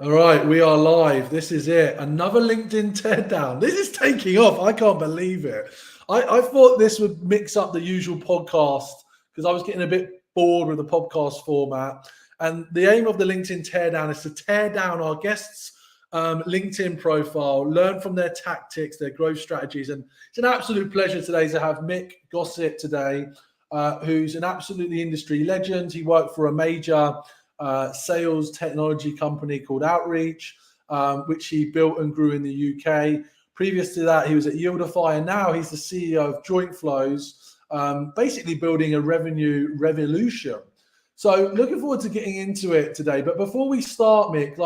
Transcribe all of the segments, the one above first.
All right, we are live. This is it. Another LinkedIn teardown. This is taking off. I can't believe it. I thought this would mix up the usual podcast because I was getting a bit bored with the podcast format. And the aim of the LinkedIn teardown is to tear down our guests' LinkedIn profile, learn from their tactics, their growth strategies. And it's an absolute pleasure today to have Mick Gossett today, who's an absolutely industry legend. He worked for a major sales technology company called Outreach, which he built and grew in the UK. Previous to that, he was at Yieldify, and now he's the CEO of Joint Flows, basically building a revenue revolution. So looking forward to getting into it today. But before we start, Mick,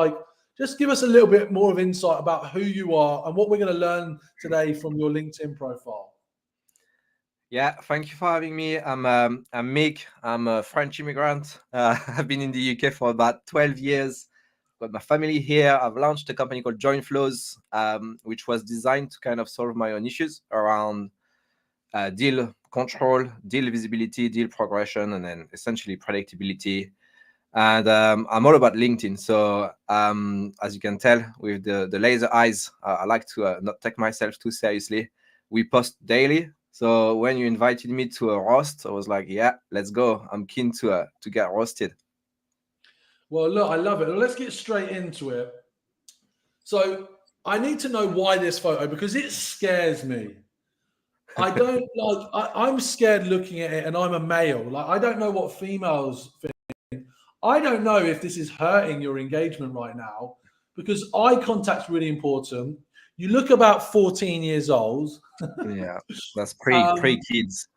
just give us a little bit more of insight about who you are and what we're going to learn today from your LinkedIn profile. Yeah, thank you for having me. I'm Mick. I'm a French immigrant. I've been in the UK for about 12 years. Got my family here. I've launched a company called Joint Flows, which was designed to kind of solve my own issues around deal control, deal visibility, deal progression, and then essentially predictability. And I'm all about LinkedIn. So as you can tell with the laser eyes, I like to not take myself too seriously. We post daily. So when you invited me to a roast, I was like, yeah, let's go. I'm keen to get roasted. Well, look, I love it. Let's get straight into it. So I need to know why this photo, because it scares me. I don't like. I'm scared looking at it, and I'm a male. Like, I don't know what females think. I don't know if this is hurting your engagement right now, because eye contact's really important. You look about 14 years old. Yeah, that's pre Um, kids.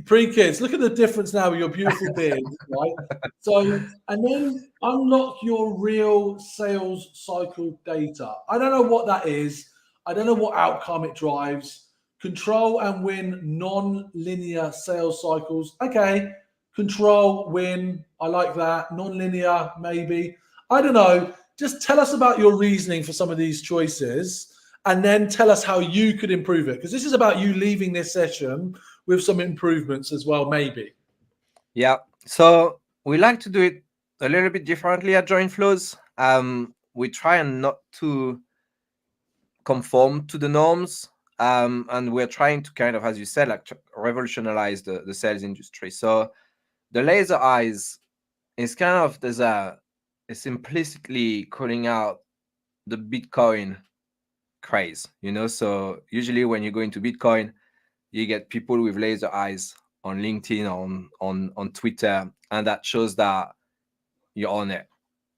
Pre-kids, look at the difference now with your beautiful beard, right? So, and then unlock your real sales cycle data. I don't know what that is. I don't know what outcome it drives. Control and win non-linear sales cycles. Okay, control, win. I like that. Non-linear, maybe. I don't know. Just tell us about your reasoning for some of these choices, and then tell us how you could improve it. Because this is about you leaving this session with some improvements as well, maybe. Yeah. So we like to do it a little bit differently at Joint Flows. We try and not to conform to the norms. And we're trying to kind of, as you said, like revolutionize the sales industry. So the laser eyes is kind of it's implicitly calling out the Bitcoin craze, So usually when you go into Bitcoin, you get people with laser eyes on LinkedIn, on Twitter, and that shows that you're on it.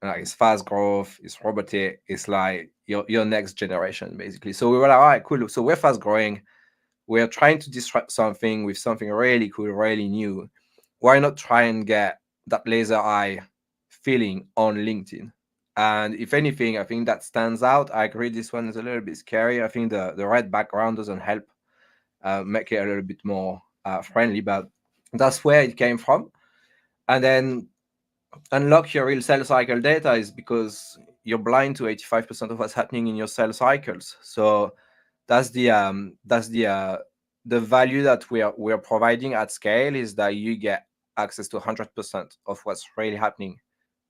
Like, it's fast growth, it's robotic, it's like your next generation, basically. So we were like, all right, cool. So we're fast growing. We're trying to disrupt something with something really cool, really new. Why not try and get that laser eye feeling on LinkedIn? And if anything, I think that stands out. I agree this one is a little bit scary. I think the red background doesn't help make it a little bit more friendly, but that's where it came from. And then unlock your real sales cycle data is because you're blind to 85% of what's happening in your sales cycles. So that's the value that we are providing at scale, is that you get access to 100% of what's really happening.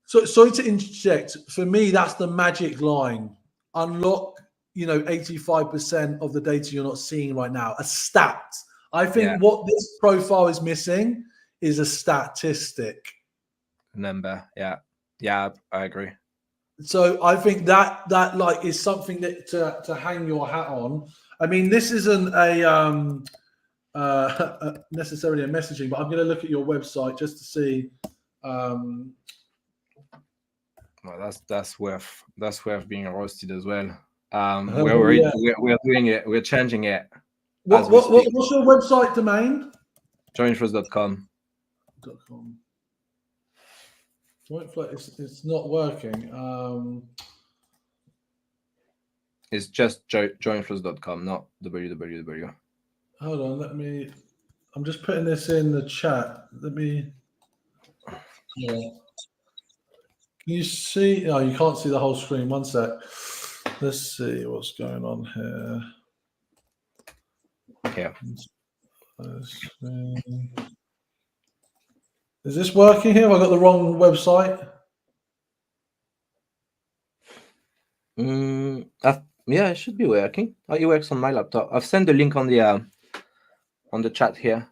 So sorry to interject. For me, that's the magic line. Unlock, 85% of the data you're not seeing right now. A stat. I Yeah, think what this profile is missing is a statistic. number. Yeah, I agree. So I think that like is something that to hang your hat on. I mean, this isn't necessarily a messaging, but I'm going to look at your website just to see. Um, Well, that's worth being roasted as well. yeah. We're doing it. We're changing it as What, we what what speak. what's your website domain? Joinflows.com. .com. It's not working. It's just joinflows.com, not www. Hold on, I'm just putting this in the chat. Yeah. Can you see? Oh, you can't see the whole screen. One sec. Let's see what's going on here. Yeah. Is this working here? Have I got the wrong website? Yeah, it should be working. Oh, it works on my laptop. I've sent the link on the chat here.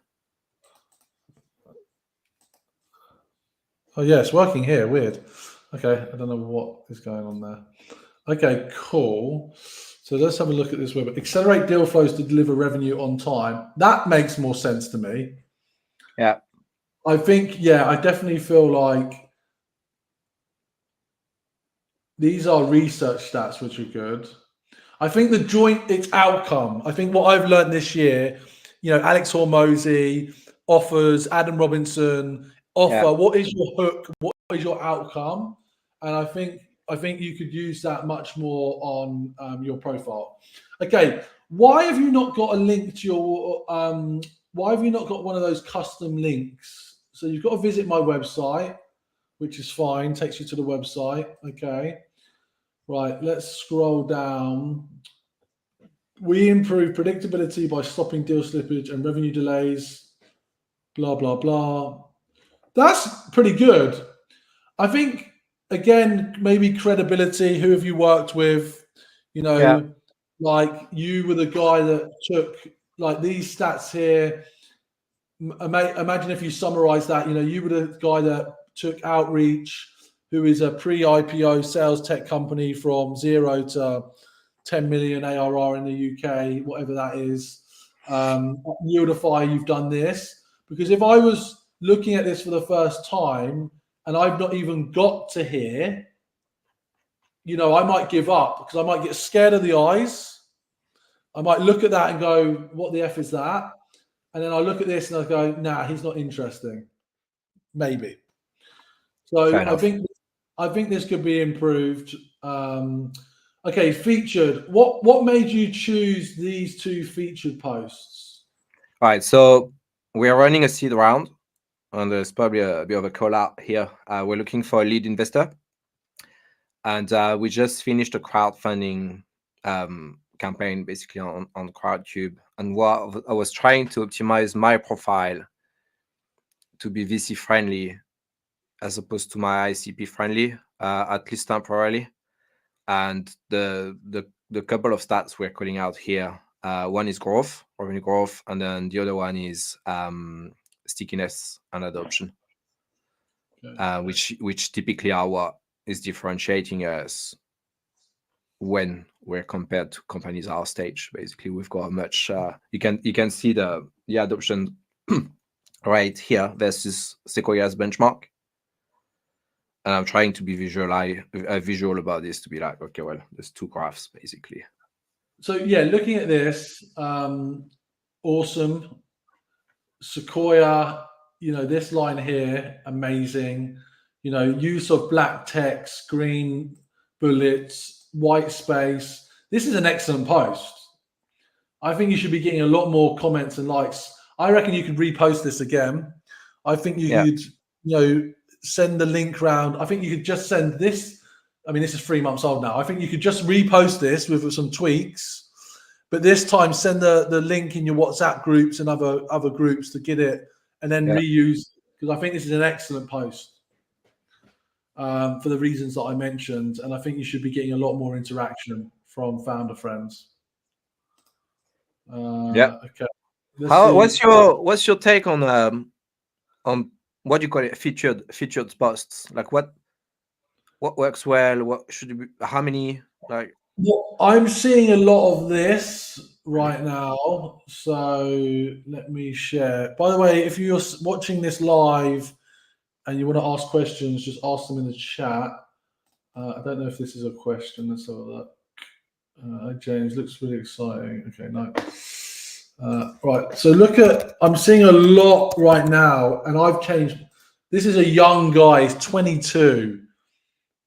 Oh yeah, it's working here. Weird. Okay, I don't know what is going on there. Okay, cool. So let's have a look at this web. Accelerate deal flows to deliver revenue on time. That makes more sense to me. Yeah. I think, yeah, I definitely feel like these are research stats which are good. I think the joint, it's outcome. I think what I've learned this year, Alex Hormozy offers, Adam Robinson offer. Yeah. What is your hook? What is your outcome? And I think you could use that much more on your profile. Okay, why have you not got a link to your? Why have you not got one of those custom links? So you've got to visit my website, which is fine. Takes you to the website. Okay. Right, let's scroll down. We improve predictability by stopping deal slippage and revenue delays. Blah, blah, blah. That's pretty good. I think, again, maybe credibility. Who have you worked with? Like you were the guy that took like these stats here. Imagine if you summarize that, you were the guy that took Outreach, who is a pre-IPO sales tech company from 0 to 10 million ARR in the UK, whatever that is. Yieldify, you've done this. Because if I was looking at this for the first time and I've not even got to here, I might give up because I might get scared of the eyes. I might look at that and go, what the F is that? And then I look at this and I go, nah, he's not interesting. Maybe. So I think this could be improved. Okay, featured. What made you choose these two featured posts? All right, so we are running a seed round, and there's probably a bit of a call out here. We're looking for a lead investor, and we just finished a crowdfunding campaign, basically on Crowdcube. And what I was trying to optimize my profile to be VC friendly, as opposed to my ICP friendly, at least temporarily. And the couple of stats we're calling out here, one is growth, revenue growth, and then the other one is stickiness and adoption, which typically are what is differentiating us when we're compared to companies our stage. Basically, we've got a much you can see the adoption right here versus Sequoia's benchmark. And I'm trying to be visual about this to be like, okay, well, there's two graphs basically. So yeah, looking at this, awesome. Sequoia, this line here, amazing. Use of black text, green bullets, white space. This is an excellent post. I think you should be getting a lot more comments and likes. I reckon you could repost this again. I think you could, send the link round. I think you could just send this. I mean, this is 3 months old now. I think you could just repost this with some tweaks, but this time send the link in your WhatsApp groups and other groups to get it, and then reuse, because I think this is an excellent post for the reasons that I mentioned, and I think you should be getting a lot more interaction from founder friends. Okay. What's your take on what do you call it, featured posts? Like what works well? What should be? How many? Like, well, I'm seeing a lot of this right now. So let me share. By the way, if you're watching this live and you want to ask questions, just ask them in the chat. I don't know if this is a question. Let's have a look. James, looks really exciting. Okay, no. Right, so I'm seeing a lot right now, and I've changed. This is a young guy, he's 22,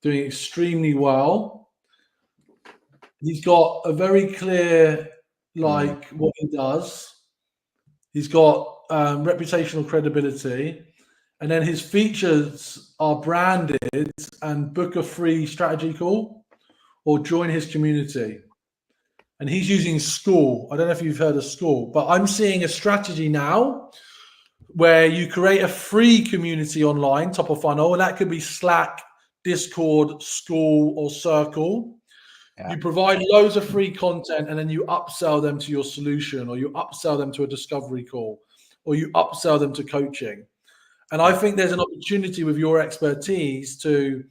doing extremely well. He's got a very clear, what he does. He's got reputational credibility, and then his features are branded and book a free strategy call or join his community. And he's using School. I don't know if you've heard of School, but I'm seeing a strategy now where you create a free community online, top of funnel, and that could be Slack, Discord, School, or Circle. You provide loads of free content and then you upsell them to your solution, or you upsell them to a discovery call, or you upsell them to coaching. And I think there's an opportunity with your expertise to,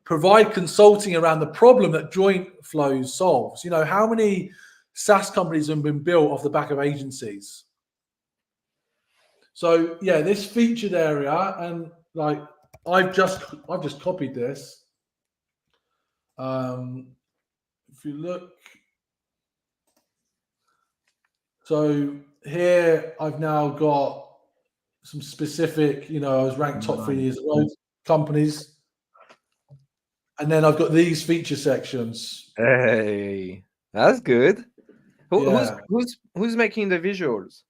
provide consulting around the problem that Joint Flows solves. How many SaaS companies have been built off the back of agencies? So yeah, this featured area, and like I've just copied this. If you look, so here I've now got some specific, I was ranked top 3 years ago companies, and then I've got these feature sections. Hey, that's good. Who's making the visuals?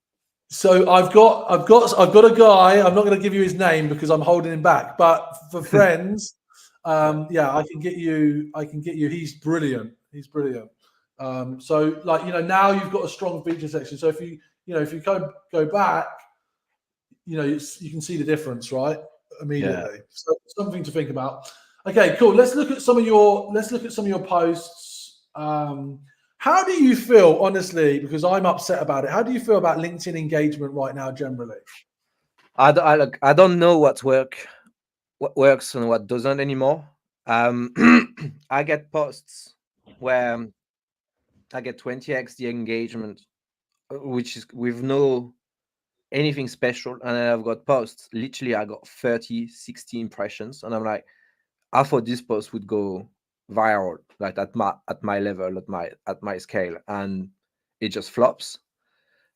So I've got a guy. I'm not going to give you his name because I'm holding him back. But for friends, I can get you. He's brilliant. So now you've got a strong feature section. So if you go back, you can see the difference right immediately. Yeah. So something to think about. Okay, cool. Let's look at some of your posts. How do you feel, honestly, because I'm upset about it, how do you feel about LinkedIn engagement right now generally? I don't know what works and what doesn't anymore. I get posts where I get 20x the engagement, which is with no anything special. And then I've got posts, literally I got 30, 60 impressions. And I'm like, I thought this post would go viral, like at my level, at my scale, and it just flops.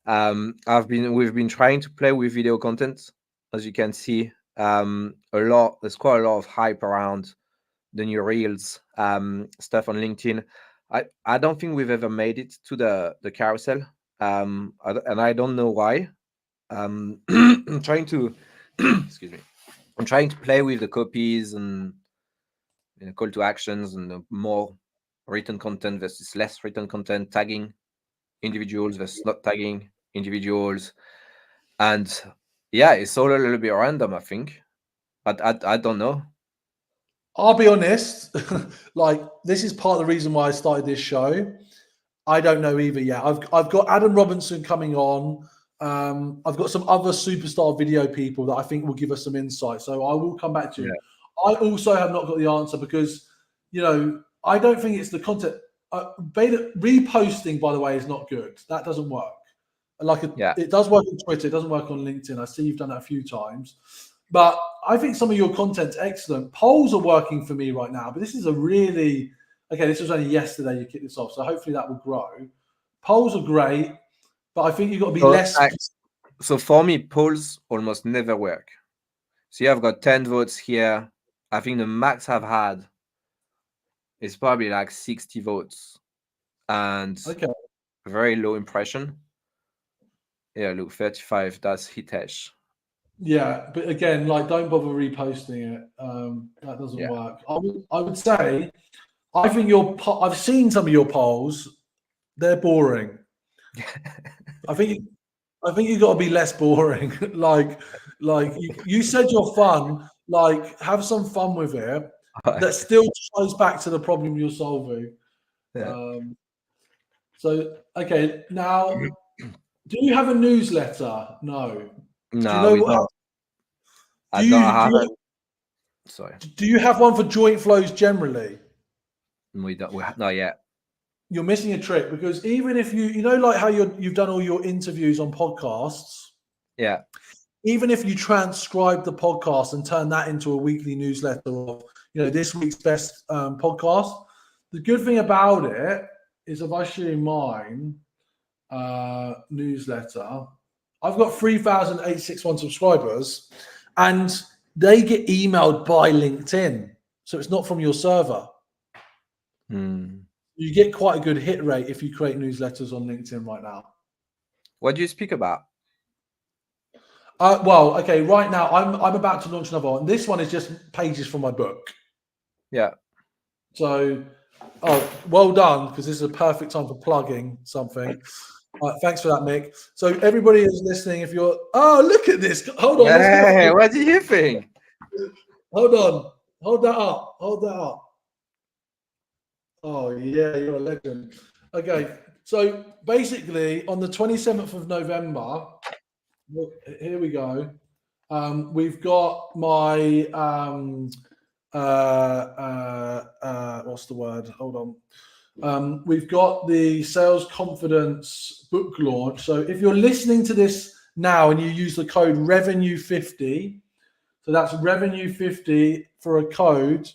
We've been trying to play with video content, as you can see. There's quite a lot of hype around the new Reels stuff on LinkedIn. I don't think we've ever made it to the carousel, and I don't know why. I'm trying to excuse me. I'm trying to play with the copies and call to actions and more written content versus less written content, tagging individuals versus not tagging individuals, and yeah, it's all a little bit random, I think, but I don't know. I'll be honest, like this is part of the reason why I started this show. I don't know either yet. I've got Adam Robinson coming on. I've got some other superstar video people that I think will give us some insight. So I will come back to you. I also have not got the answer because, I don't think it's the content. Reposting, by the way, is not good. That doesn't work. It does work on Twitter. It doesn't work on LinkedIn. I see you've done that a few times. But I think some of your content's excellent. Polls are working for me right now. But this is this was only yesterday you kicked this off. So hopefully that will grow. Polls are great. But I think you've got to be less. So for me, polls almost never work. See, I've got 10 votes here. I think the max I've had is probably like 60 votes. And very low impression. Yeah, look, 35, that's Hitesh. Yeah, but again, don't bother reposting it. That doesn't work. I would say, I think I've seen some of your polls. They're boring. I think you've got to be less boring. You said you're fun. Have some fun with it. That still ties back to the problem you're solving. Yeah. Now, do you have a newsletter? No. No, we don't. I don't have it. Sorry. Do you have one for Joint Flows generally? We don't. Not yet. You're missing a trick because even if how you've done all your interviews on podcasts. Yeah. Even if you transcribe the podcast and turn that into a weekly newsletter of, this week's best podcast, the good thing about it is if I show you mine newsletter, I've got 3,861 subscribers and they get emailed by LinkedIn. So it's not from your server. You get quite a good hit rate if you create newsletters on LinkedIn right now. What do you speak about? Right now I'm about to launch another one. This one is just pages from my book. Yeah. So, well done, because this is a perfect time for plugging something. Thanks for that, Mick. So everybody is listening. If you're, look at this. Hold on. Hey, what do you think? Hold on. Hold that up. Oh yeah, you're a legend. Okay, so basically on the 27th of November, here we go. We've got my what's the word? Hold on. We've got the sales confidence book launch. So if you're listening to this now and you use the code revenue50, so that's revenue50 for a code,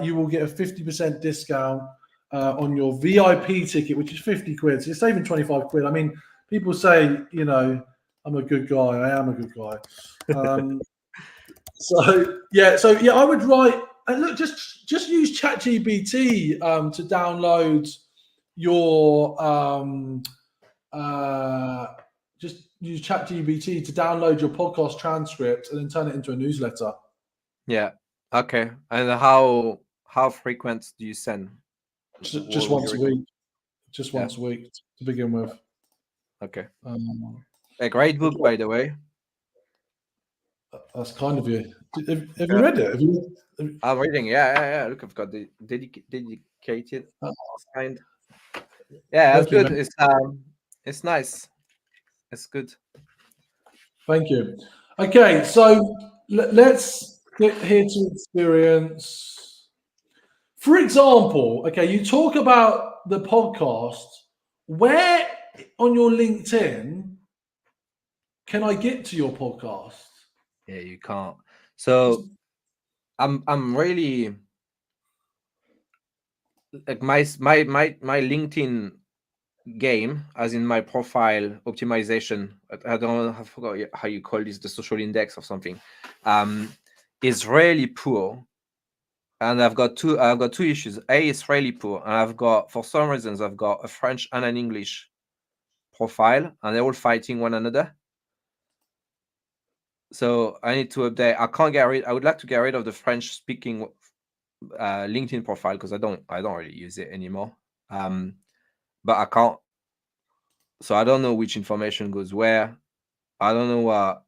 you will get a 50% discount on your VIP ticket, which is 50 quid. So you're saving 25 quid. I mean, people say, you know, I'm a good guy. I am a good guy. So yeah, I would write and look, just use ChatGPT to download your just use ChatGPT to download your podcast transcript and then turn it into a newsletter. Yeah. Okay. And how frequent do you send? Just once a week. Just once a week to begin with. Okay. A great book, by the way. That's kind of you. Have you read it? I'm reading. Yeah. Look, I've got the dedicated kind. Yeah, it's good. It's nice. It's good. Thank you. Okay, so let's get here to experience. For example, okay, you talk about the podcast. Where on your LinkedIn can I get to your podcast? Yeah, you can't. So I'm really like my LinkedIn game, as in my profile optimization. I don't know, I forgot how you call this, the social index or something. Is really poor. And I've got two issues. A, it's really poor, and I've got, for some reasons, I've got a French and an English profile, and they're all fighting one another. So I need to update. I would like to get rid of the French speaking LinkedIn profile because I don't really use it anymore. But I can't. So I don't know which information goes where. I don't know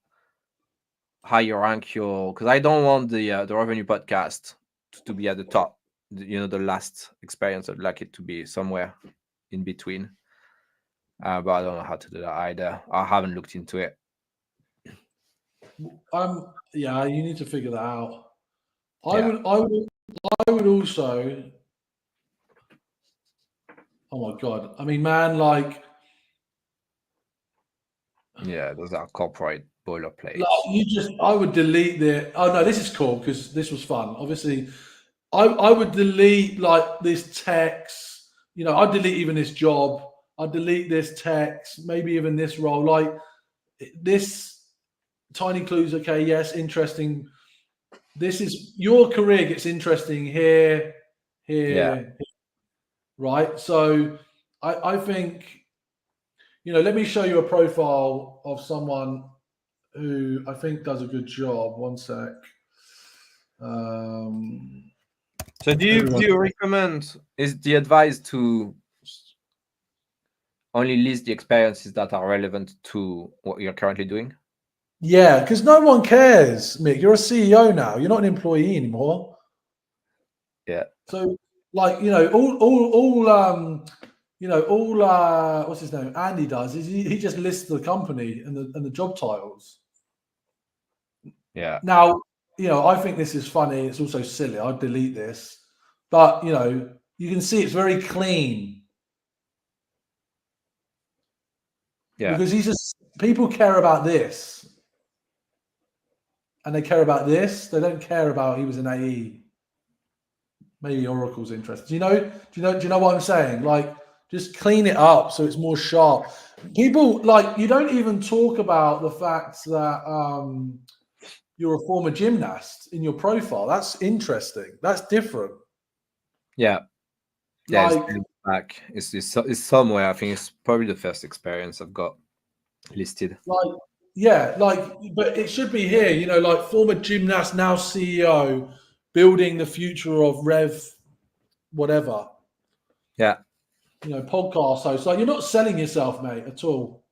how you rank your, because I don't want the revenue podcast to be at the top. The last experience. I'd like it to be somewhere in between. But I don't know how to do that either. I haven't looked into it. Yeah, you need to figure that out. I would also. Oh my god! I mean, man, like. Yeah, those are corporate boilerplates. I would delete the. Oh no, this is cool because this was fun. Obviously, I would delete like this text. I'd delete even this job. I'd delete this text. Maybe even this role. Like this tiny clues. Okay, yes, interesting. This is your career gets interesting here, here, right? So I think let me show you a profile of someone who I think does a good job. One sec. So do you recommend, is the advice to only list the experiences that are relevant to what you're currently doing? Yeah, because no one cares, Mick. You're a CEO now. You're not an employee anymore. Yeah. So like, what's his name? Andy does is he just lists the company and the job titles. Yeah. Now, I think this is funny. It's also silly. I'd delete this. But, you can see it's very clean. Yeah. Because people care about this. And they care about this. They don't care about he was an AE. Maybe Oracle's interested. Do you know what I'm saying? Like, just clean it up so it's more sharp. People you don't even talk about the fact that you're a former gymnast in your profile. That's interesting. That's different. Yeah. It's somewhere. I think it's probably the first experience I've got listed. But it should be here. Former gymnast, now CEO, building the future of Rev, whatever. Yeah. Podcast host. You're not selling yourself, mate, at all.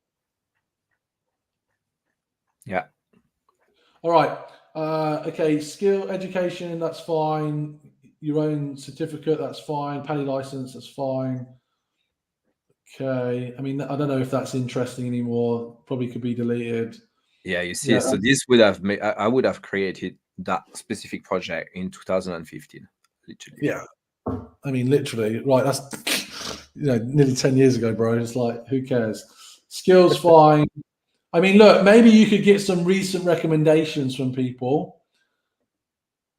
Yeah. All right. Okay. Skill, education. That's fine. your own certificate, that's fine. Paddy license, that's fine. Okay. I mean, I don't know if that's interesting anymore. Probably could be deleted. Yeah, you see. Yeah. So this would have made, I would have created that specific project in 2015, literally. Yeah. I mean, literally, right? That's nearly 10 years ago, bro. It's like, who cares? Skills fine. I mean, look, maybe you could get some recent recommendations from people.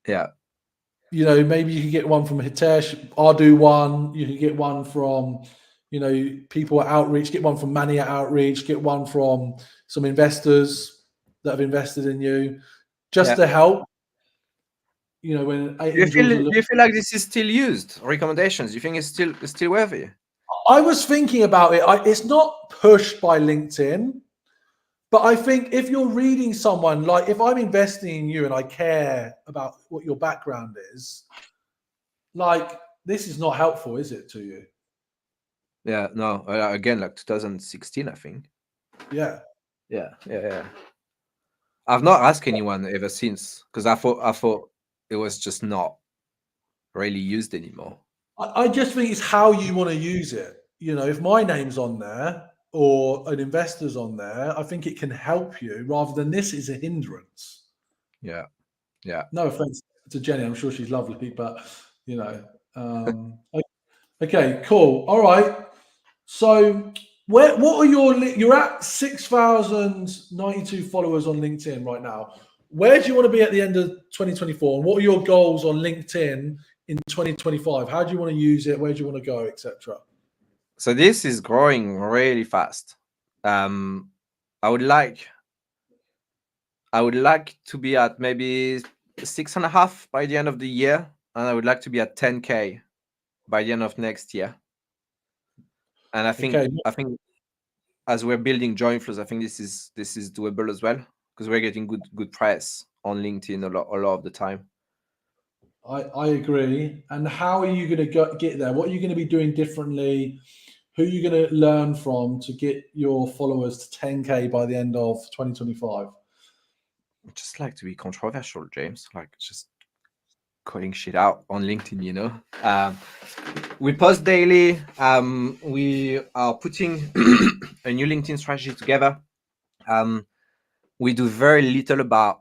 Yeah. Maybe you could get one from Hitesh. I'll do one. You could get one from, people at Outreach. Get one from Manny at Outreach. Get one from some investors that have invested in you, just to help. When Do you feel like this is still used? Recommendations? You think it's still worthy? I was thinking about it. It's not pushed by LinkedIn, but I think if you're reading someone, like if I'm investing in you and I care about what your background is, like this is not helpful, is it, to you? Yeah, no. Again, like 2016, I think. Yeah. I've not asked anyone ever since because I thought it was just not really used anymore. I just think it's how you want to use it. If my name's on there or an investor's on there, I think it can help you rather than this is a hindrance. Yeah. No offense to Jenny, I'm sure she's lovely, but okay, cool. All right. So what are you're at 6,092 followers on LinkedIn right now. Where do you want to be at the end of 2024? And what are your goals on LinkedIn in 2025? How do you want to use it? Where do you want to go, etc.? So this is growing really fast. I would like to be at maybe 6.5 by the end of the year, and I would like to be at 10K by the end of next year. And I think as we're building Joinflows, I think this is doable as well because we're getting good press on LinkedIn a lot of the time. I agree. And how are you going to get there? What are you going to be doing differently? Who are you going to learn from to get your followers to 10K by the end of 2025? I just like to be controversial, James. Like just calling shit out on LinkedIn, we post daily. We are putting a new LinkedIn strategy together. We do very little about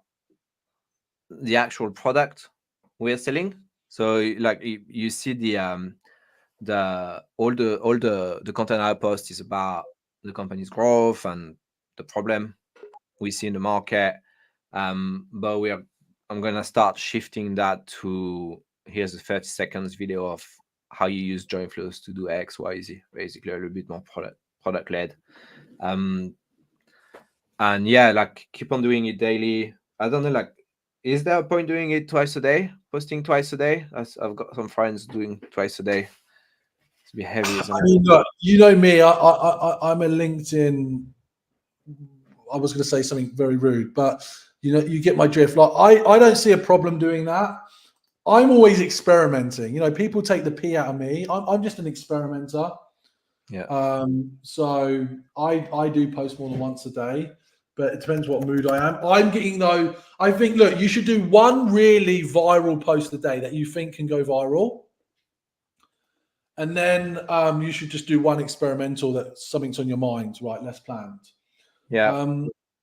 the actual product we're selling. So like you see the content I post is about the company's growth and the problem we see in the market. But I'm gonna start shifting that to here's a 30 seconds video of how you use Joinflows to do X, Y, Z, basically a little bit more product led. And yeah, like keep on doing it daily. I don't know, like, is there a point doing it twice a day, posting twice a day? I've got some friends doing twice a day. It's a bit heavy, isn't it? I mean, look, you know me, I'm a LinkedIn. I was going to say something very rude, but you get my drift. Like I don't see a problem doing that. I'm always experimenting. People take the pee out of me. I'm just an experimenter. Yeah. So I do post more than once a day, but it depends what mood I am. I'm getting though. I think look, you should do one really viral post a day that you think can go viral, and then you should just do one experimental that something's on your mind, right? Less planned. Yeah.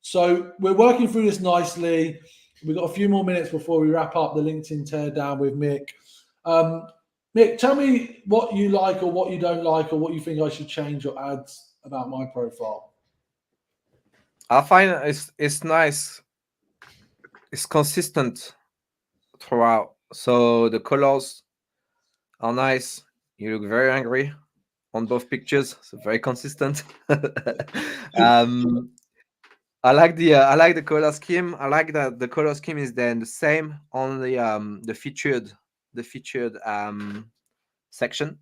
So we're working through this nicely. We've got a few more minutes before we wrap up the LinkedIn teardown with Mick. Mick, tell me what you like or what you don't like or what you think I should change or add about my profile. I find it's nice. It's consistent throughout. So the colors are nice. You look very angry on both pictures, so very consistent. I like the color scheme. I like that the color scheme is then the same on the featured section.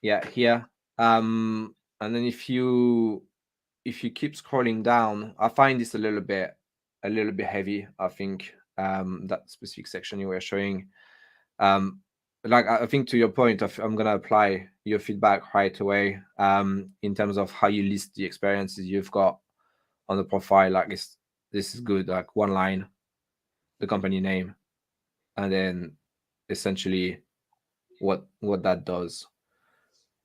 Yeah, here. And then if you keep scrolling down, I find this a little bit heavy. I think that specific section you were showing. Like I think to your point, I'm gonna apply your feedback right away. In terms of how you list the experiences you've got on the profile. Like this is good. Like one line, the company name, and then essentially what that does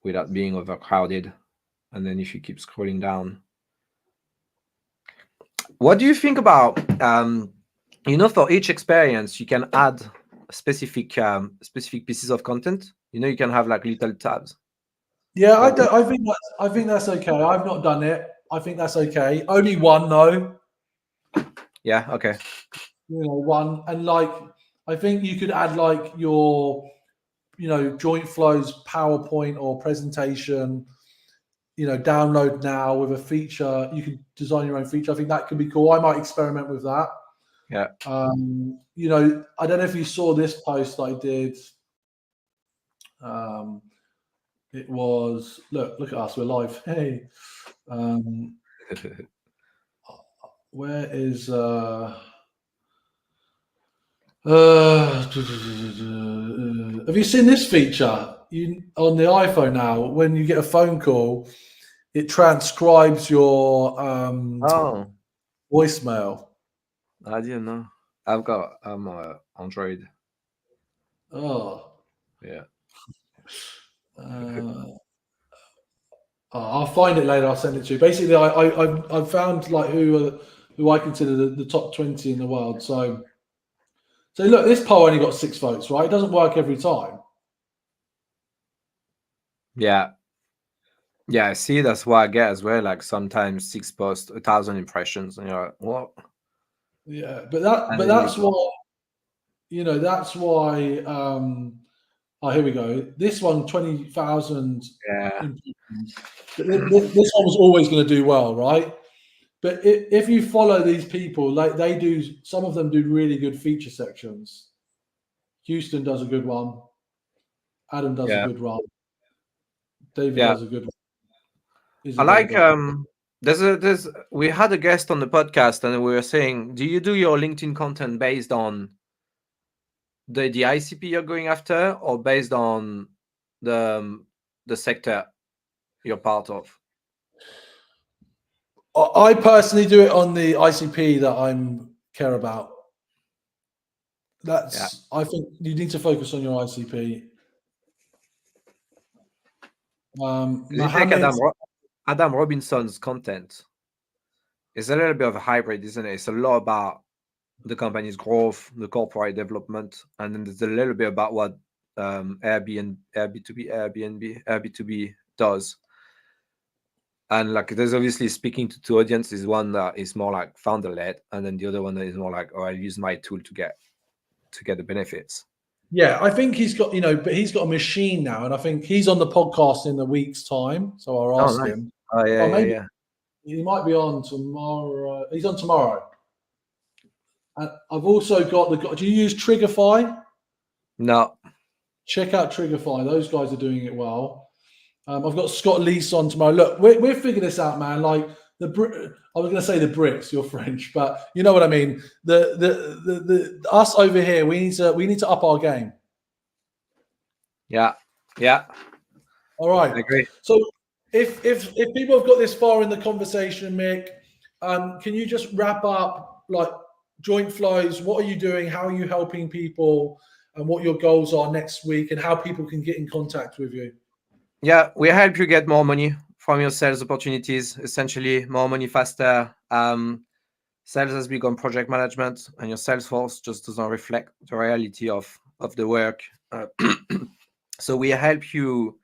without being overcrowded. And then if you keep scrolling down, what do you think about for each experience you can add specific pieces of content? You can have like little tabs. Yeah, I think that's okay. I've not done it. I think that's okay. Only one though. Yeah, okay. One, and like I think you could add like your Joint Flow's PowerPoint or presentation, download now with a feature. You could design your own feature. I think that could be cool. I might experiment with that. Yeah. I don't know if you saw this post I did. It was look at us, we're live. Hey. Where is have you seen this feature on the iPhone now? When you get a phone call, it transcribes your voicemail. I didn't know. I've got Android. Oh, yeah. I'll find it later. I'll send it to you. Basically, I found like who I consider the top 20 in the world. So look, this poll only got 6 votes, right? It doesn't work every time. Yeah. Yeah, see, that's what I get as well. Like sometimes 6 posts, 1,000 impressions, and you're like, what? Yeah, but that's why, that's why. Oh, here we go. This one, 20,000. Yeah. This one was always going to do well, right? But if you follow these people, like they do, some of them do really good feature sections. Houston does a good one. Adam does a good one. David does a good one. I like we had a guest on the podcast and we were saying, do you do your LinkedIn content based on the ICP you're going after or based on the sector you're part of? I personally do it on the ICP that I care about. I think you need to focus on your ICP. Adam Robinson's content is a little bit of a hybrid, isn't it? It's a lot about the company's growth, the corporate development, and then there's a little bit about what Airbnb does. And like there's obviously speaking to 2 audiences, one that is more like founder led, and then the other one that is more like, I use my tool to get the benefits. Yeah, I think he's got, but he's got a machine now, and I think he's on the podcast in a week's time. So I'll ask him. Oh yeah, maybe he might be on tomorrow. He's on tomorrow. And I've also got do you use Triggerfy? No. Check out Triggerfy. Those guys are doing it well. I've got Scott Leese on tomorrow. Look, we're figuring this out, man. Like I was going to say the Brits. You're French, but you know what I mean. The us over here, we need to up our game. Yeah. All right. I agree. So if people have got this far in the conversation, Mick, can you just wrap up like Joint Flows? What are you doing? How are you helping people? And what your goals are next week, and how people can get in contact with you? Yeah, we help you get more money from your sales opportunities, essentially more money faster. Sales has become project management, and your sales force just doesn't reflect the reality of the work. So we help you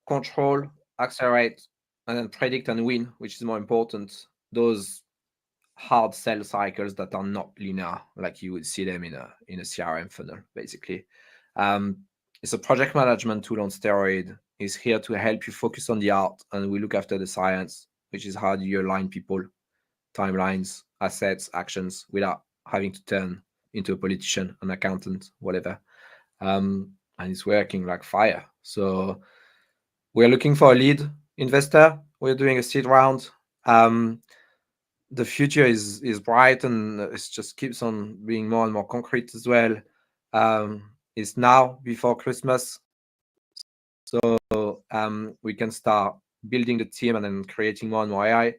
control, accelerate, and then predict and win, which is more important, those hard sales cycles that are not linear, like you would see them in a CRM funnel, basically. It's a project management tool on steroid. It's here to help you focus on the art, and we look after the science, which is how do you align people, timelines, assets, actions, without having to turn into a politician, an accountant, whatever. And it's working like fire. So we're looking for a lead investor. We're doing a seed round. The future is bright, and it just keeps on being more and more concrete as well. It's now before Christmas, so we can start building the team and then creating more and more AI.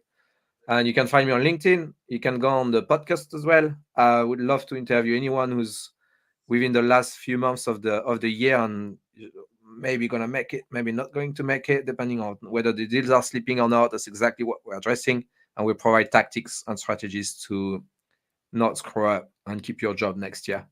And you can find me on LinkedIn. You can go on the podcast as well. I would love to interview anyone who's within the last few months of the year, and maybe going to make it, maybe not going to make it, depending on whether the deals are slipping or not. That's exactly what we're addressing, and we provide tactics and strategies to not screw up and keep your job next year.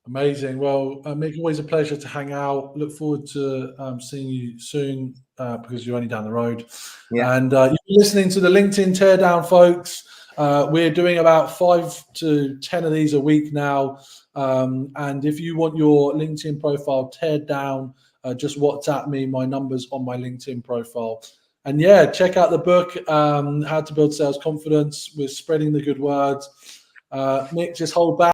Amazing. Well, Mick, always a pleasure to hang out. Look forward to seeing you soon because you're only down the road. Yeah. And you're listening to the LinkedIn Teardown, folks. We're doing about 5 to 10 of these a week now. And if you want your LinkedIn profile teared down, just WhatsApp me. My number's on my LinkedIn profile. And yeah, check out the book, How to Build Sales Confidence. We're spreading the good word. Mick, just hold back.